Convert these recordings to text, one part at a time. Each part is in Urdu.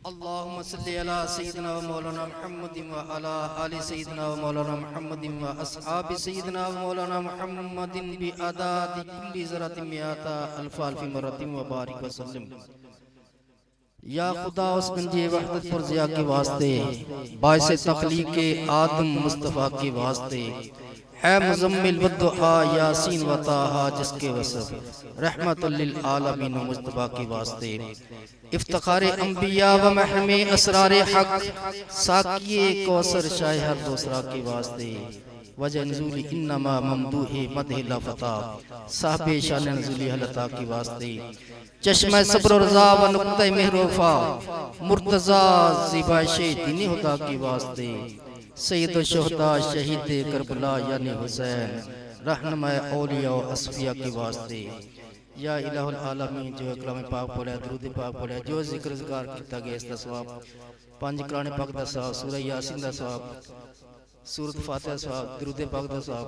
اللهم صل على سيدنا ومولانا محمد وعلى آل سيدنا ومولانا محمد وأصحاب سيدنا ومولانا محمد بأعداد كل ذرة مئات ألف مرة وبارك وسلم. یا خدا اس گنجے وحدت پر ضیاء کے واسطے، باعث تخلیق آدم مصطفیٰ کے واسطے، اے مزمل والدعا یاسین و طٰہٰ جس کے وصف رحمت للعالمین مصطفیٰ کے واسطے، افتخار انبیاء و محرم اسرار حق ساقی کوثر شاہ ہر دوسرا کے واسطے، وجہ نزول انما ممدوح مدح لا فتح صاحب شان نزولی حلطہ کے واسطے، چشمہ صبر و رضا و نقطہ مہر و وفا مرتضیٰ زیبائش دین خدا کے واسطے، سید الشہداء شہید کربلا یعنی حسین رہنما اولیاء و اصفیاء کے واسطے. یا الہ العالمین جو کلام پاک پڑھا، درود پاک پڑھا، جو ذکر ذکار کیتا گیا اس دا ثواب، 5 قرآن پاک دا ثواب، سورہ یاسین دا ثواب، سورۃ فاتحہ ثواب، درود پاک دا ثواب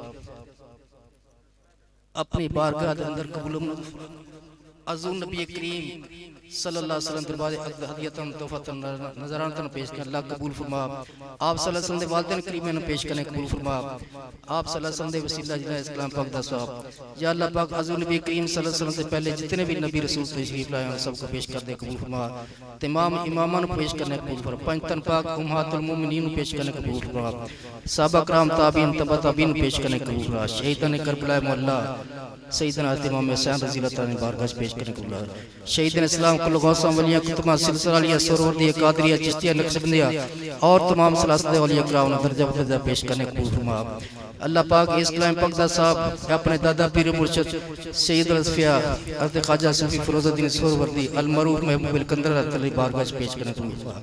اپنی بارگاہ دے اندر قبول حضور نبی کریم صلی اللہ علیہ وسلم دربار ہدیتاً تحفتاً نظرانتاً پیش کرنے اللہ قبول فرما. آپ صلی اللہ علیہ وسلم دے والدین کریمین پیش کرنے قبول فرما. آپ صلی اللہ علیہ وسلم دے وسیلہ جنہ اسلام پاک دا ثواب. یا اللہ پاک حضور نبی کریم صلی اللہ علیہ وسلم سے پہلے جتنے بھی نبی رسول تشریف لائے ہیں سب کو پیش کر دے قبول فرما. تمام امامان پیش کرنے قبول فرما. پنجتن پاک امہات المومنین پیش کرنے قبول فرما. صحابہ کرام تابعین تبع تابعین پیش کرنے قبول فرما. شہیدان کربلا مولا سیدنا امام حسین رضی اللہ تعالیٰ بارگاہ پیش کرنے قبول فرما. شہیدان اسلام کل غوثاں ولیاں کتبہ سلسلہ علیہ سروردیہ قادریہ چشتیہ نقشبندیہ اور تمام سلاسدہ ولیہ کرام درجہ بدرجہ پیش کرنے قبول فرما. اللہ پاک اس کلام پاک دا صاحب اپنے دادا پیر مرشد سید الاسفیاء حضرت خواجہ صوفی فیروز الدین سہروردی المعروف محبوب الکندر رحمۃ اللہ بارگاہ پیش کرنے قبول فرما.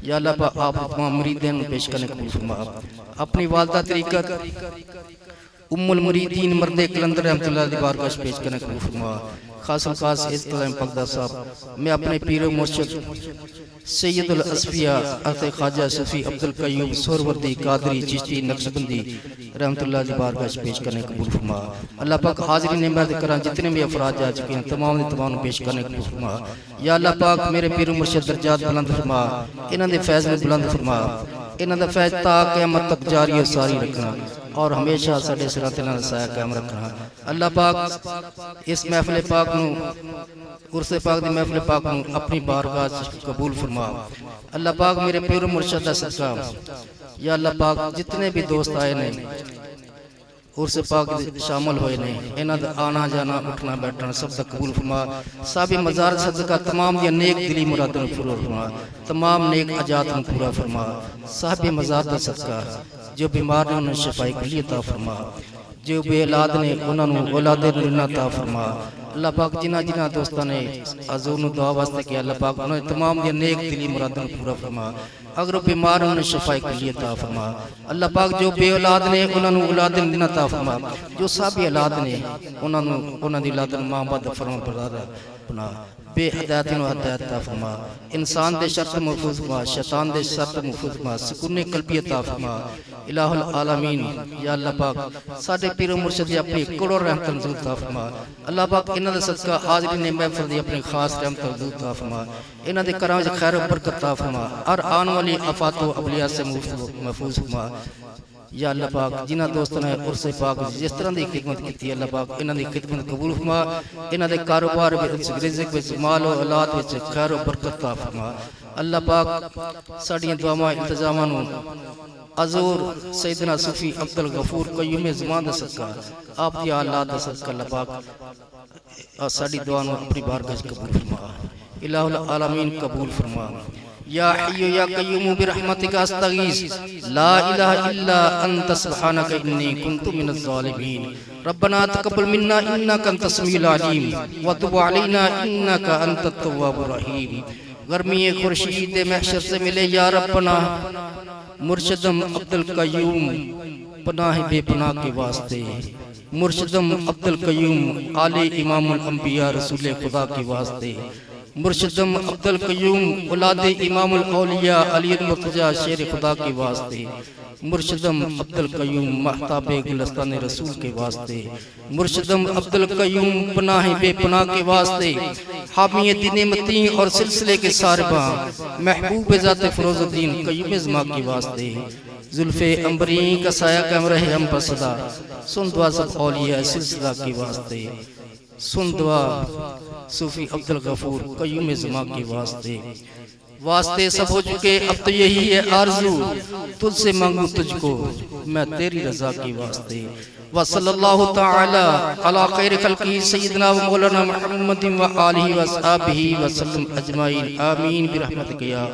یا اللہ پاک آپ تمام مریدین پیش کرنے قبول فرما. اپنی والدہ طریقت ام المریدین مرد کلندر رحمت اللہ علیہ بارگاہ پیش کرنے قبول فرما. خاص الخاص اس کلام پاک دا صاحب میں اپنے پیر و مرشد سید الاسفیاء حضرت خواجہ صوفی عبد القیوم سہروردی قادری چشتی نقشبندی رحمت اللہ علیہ بارگاہ پیش کرنے قبول فرما. اللہ پاک حاضرین نعمت کران جتنے بھی افراد جا چکے ہیں تمام پیش کرنے قبول فرما. یا اللہ پاک میرے پیر و مرشد درجات بلند فرما، انہاں دے فیض میں بلند فرما، انہاں دا فیض تا قیامت تک جاری و ساری رکھنا اور ہمیشہ ساڈے سراں تے نال سایہ قائم رکھنا. اللہ پاک اس محفل پاک نو عرس پاک دی محفل پاک نو اپنی بارگاہ قبول فرما. اللہ پاک میرے پیر و مرشد دا صدقہ، یا اللہ پاک جتنے بھی دوست آئے نے عرس پاک شامل ہوئے نے انہاں دا آنا جانا اٹھنا بیٹھنا سب دا قبول فرما. صاحب مزار صدقہ تمام دی نیک دلی مرادوں پورا فرما، تمام نیک حاجات نو پورا فرما. صاحب مزار دا صدقہ جو بیمار نے انہیں شفائی کلی عطا فرما، جو بے اولاد نے انہوں اولاد نعمت عطا فرما. اللہ پاک جنہ جنہ دوستاں نے حضور نو دعا واسطے کیا اللہ پاک انہیں تمام دی نیک دلی مرادوں پورا فرما. اگر وہ بیمار انہیں شفائی کلی عطا فرما. اللہ پاک جو بے اولاد نے انہوں اولاد نعمت عطا فرما، جو صاحب اولاد نے انہوں دی اولاد ماں باپ فرما بردار بنا، بے ہدایت و ہدایت عطا فرما. انسان دے شرط محفوظ فرما، شیطان دے شرط محفوظ فرما، سکون قلبی عطا فرما. الہ العالمین یا اللہ پاک ساڈے پیر و مرشد دی اپنی کروڑ رحمت نزول عطا فرما. اللہ پاک انہاں دا صدقہ حاضرین نے محفل دی اپنی خاص رحمت نزول عطا فرما. انہاں دے کراں وچ خیر و برکت عطا فرما، ہر آن والی آفات و ابلیات سے محفوظ فرما. یا اللہ پاک جنہ دوستوں نے عرس پاک جس طرح دی خدمت کی اللہ پاک انہاں دی خدمت قبول فرما. انہاں دے کاروبار وچ رزق وچ مال و اولاد وچ خیر و برکت عطا فرما. اللہ پاک ساڈیاں دعاواں التجاماں نو حضور سیدنا صوفی عبد الغفور قیوم زمان دا صدقہ آپ دی اولاد دا صدقہ اللہ پاک ساڈی دعا نو اپنی بارگاہ قبول فرما. الہ العالمین قبول فرما. یا حی یا قیوم برحمتک استغیث لا الہ الا انت سبحانک انی کنت من الظالمین. ربنا تقبل منا انک انت السمیع العلیم وتب علینا انک انت التواب الرحیم. گرمی خورشید محشر سے ملے یا رب پناہ مرشدم عبد القیوم پناہ بے پناہ کے واسطے. مرشدم عبد القیوم آل امام الانبیاء رسول خدا کے واسطے. مرشدم عبد القیوم اولاد امام الاولیاء علی المرتضی شیر خدا کے واسطے، مرشدم عبد القیوم محتاب گلستان رسول کے واسطے، مرشدم عبد القیوم پناہ بے پناہ کے واسطے، حامی دین متین اور سلسلے کے سارباں، محبوب ذات فروز الدین قیوم زمان کے واسطے، زلف امبرین کا سایہ کمرہ ہم پر صدا، سن دعا سب اولیاء سلسلہ کے واسطے، سن دعا صوفی عبد الغفور قیوم زمان کے واسطے، واسطے سب ہو چکے اب تو یہی ہے آرزو، تجھ سے مانگوں تجھ کو میں تیری رضا کے واسطے، وصلی اللہ تعالی علی خیر خلقی سیدنا و مولانا محمد و آلہ و صحابہ وسلم اجمعین، آمین برحمتک یا